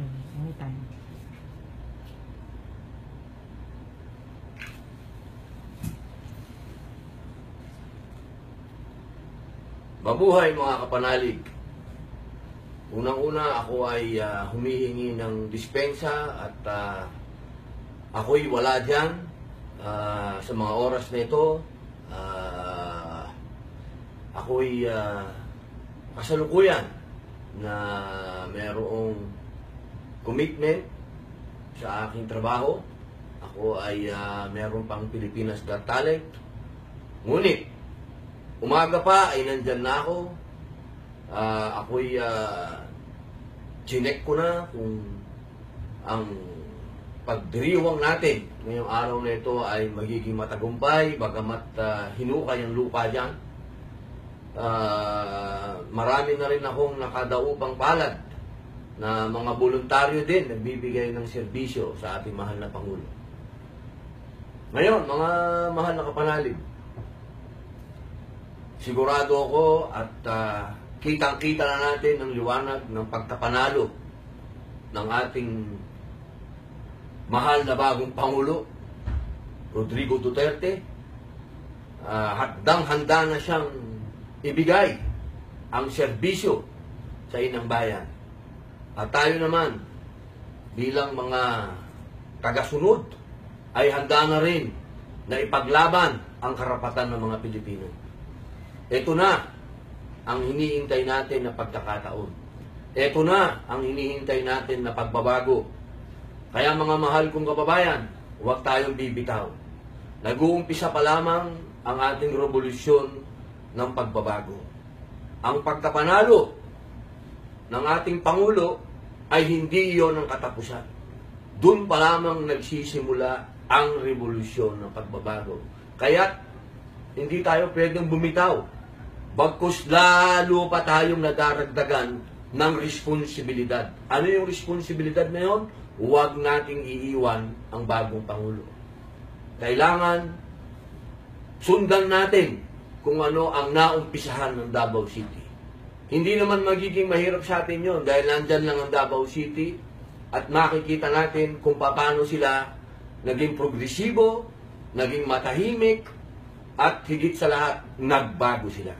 Okay, anytime. Mabuhay mga kapanalig. Unang-una ako ay humihingi ng dispensa at ako'y wala dyan sa mga oras na ito. Ako'y kasalukuyan na mayroong commitment sa aking trabaho. Ako ay mayroon pang Pilipinas Got Talent. Ngunit umaga pa ay nandyan na ako. Ako'y chinek ko na kung ang pagdiriwang natin ngayong araw na ito ay magiging matagumpay, bagamat hinukay ang lupa dyan. Marami na rin akong nakadaupang palad na mga voluntaryo din nagbibigay ng serbisyo sa ating mahal na Pangulo. Ngayon, mga mahal na kapanalig, sigurado ako at kitang-kita na natin ang liwanag ng pagkapanalo ng ating mahal na bagong Pangulo, Rodrigo Duterte. Handang-handa na siyang ibigay ang serbisyo sa inang bayan. At tayo naman, bilang mga tagasunod, ay handa na rin na ipaglaban ang karapatan ng mga Pilipino. Ito na ang hinihintay natin na pagkakataon. Ito na ang hinihintay natin na pagbabago. Kaya mga mahal kong kababayan, huwag tayong bibitaw. Nag-uumpisa pa lamang ang ating revolusyon ng pagbabago. Ang pagkapanalo ng ating Pangulo ay hindi iyon ang katapusan. Doon pa lamang nagsisimula ang revolusyon ng pagbabago. Kaya hindi tayo pwedeng bumitaw. Bagkus lalo pa tayong nadaragdagan ng responsibilidad. Ano yung responsibilidad na yun? Huwag nating iiwan ang bagong Pangulo. Kailangan sundan natin kung ano ang naumpisahan ng Davao City. Hindi naman magiging mahirap sa atin yun dahil nandyan lang ang Davao City at makikita natin kung paano sila naging progresibo, naging matahimik, at higit sa lahat, nagbago sila.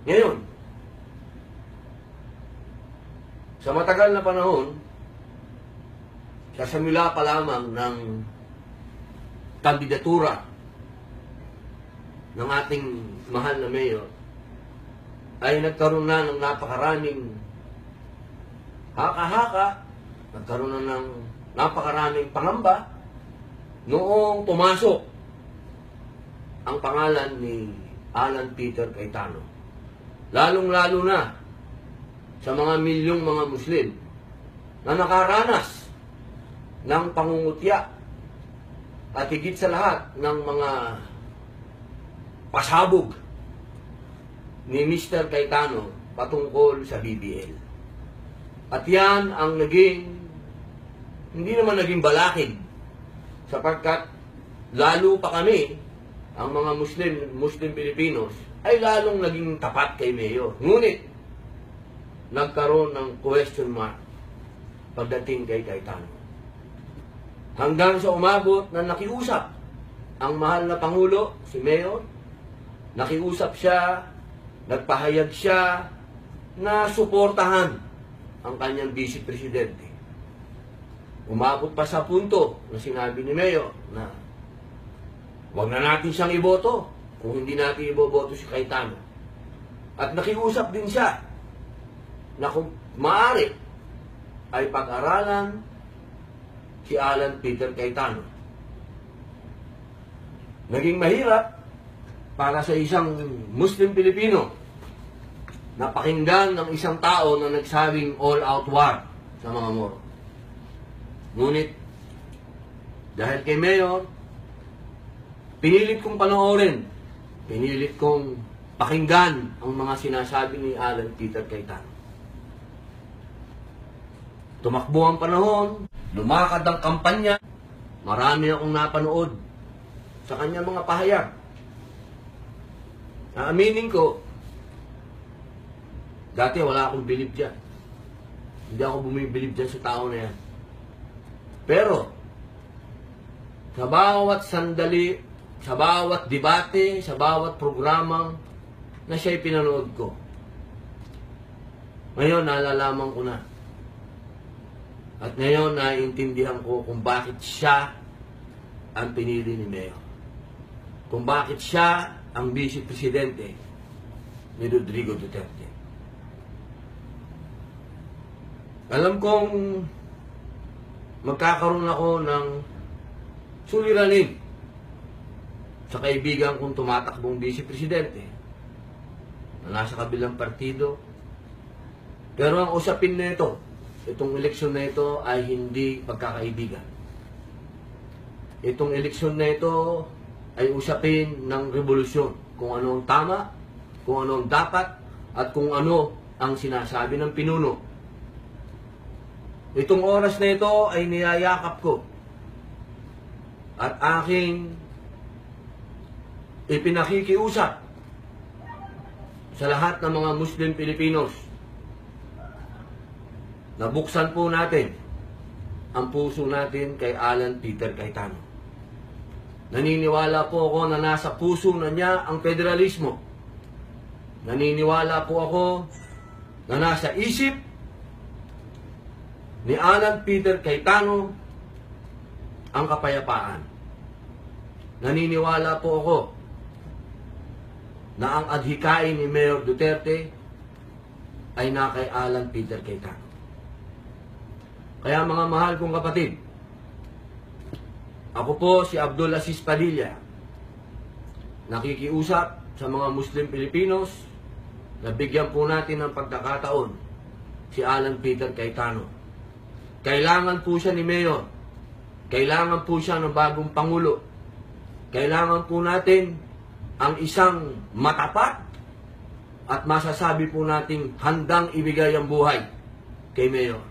Ngayon, sa matagal na panahon, sa simula pa lamang ng kandidatura ng ating mahal na mayor, ay nagkaroon na ng napakaraming haka-haka, nagkaroon na ng napakaraming pangamba noong pumasok ang pangalan ni Alan Peter Cayetano. Lalong-lalo na sa mga milyong mga Muslim na nakaranas ng pangungutya at higit sa lahat ng mga pasabog ni Mr. Cayetano patungkol sa BBL. At yan ang hindi naman naging balakid sapagkat lalo pa kami, ang mga Muslim Pilipinos, ay lalong naging tapat kay Mayor. Ngunit, nagkaroon ng question mark pagdating kay Cayetano. Hanggang sa umabot na nakiusap ang mahal na Pangulo, si Mayor, nakiusap siya, nagpahayag siya na suportahan ang kanyang vice presidente. Umabot pa sa punto na sinabi ni Mayor na huwag na natin siyang iboto kung hindi natin iboboto si Cayetano. At nakiusap din siya na kung maaari ay pag-aralan si Alan Peter Cayetano. Naging mahirap para sa isang Muslim Pilipino na pakinggan ng isang tao na nagsabing all-out war sa mga Moro. Ngunit, dahil kay Mayor, pinilit kong panoorin, pinilit kong pakinggan ang mga sinasabi ni Alan Peter Cayetano. Tumakbo ang panahon, lumakad ang kampanya, marami akong napanood sa kanyang mga pahayag. Aaminin ko, dati wala akong bilib dyan. Hindi ako bumibilib dyan sa tao na yan. Pero, sa bawat sandali, sa bawat debate, sa bawat programang na siya'y pinanood ko, ngayon nalalaman ko na. At ngayon naiintindihan ko kung bakit siya ang pinili ni Mayor. Kung bakit siya ang Vice Presidente ni Rodrigo Duterte. Alam kong magkakaroon ako ng suliranin sa kaibigan kong tumatakbong Vice Presidente na nasa kabilang partido. Pero ang usapin na ito, itong eleksyon na ito ay hindi pagkakaibigan. Itong eleksyon na ito ay usapin ng revolusyon. Kung ano ang tama, kung ano ang dapat, at kung ano ang sinasabi ng pinuno. Itong oras na ito ay niyayakap ko at aking ipinakikiusap sa lahat ng mga Muslim Pilipinos na buksan po natin ang puso natin kay Alan Peter Cayetano. Naniniwala po ako na nasa puso na niya ang federalismo. Naniniwala po ako na nasa isip ni Alan Peter Cayetano ang kapayapaan. Naniniwala po ako na ang adhikain ni Mayor Duterte ay na kay Alan Peter Cayetano. Kaya mga mahal kong kapatid, ako po si Abdul Aziz Padilla, nakikiusap sa mga Muslim Pilipinos na bigyan po natin ng pagkakataon si Alan Peter Cayetano. Kailangan po siya ni Mayor. Kailangan po siya ng bagong Pangulo. Kailangan po natin ang isang matapat at masasabi po nating handang ibigay ang buhay kay Mayor.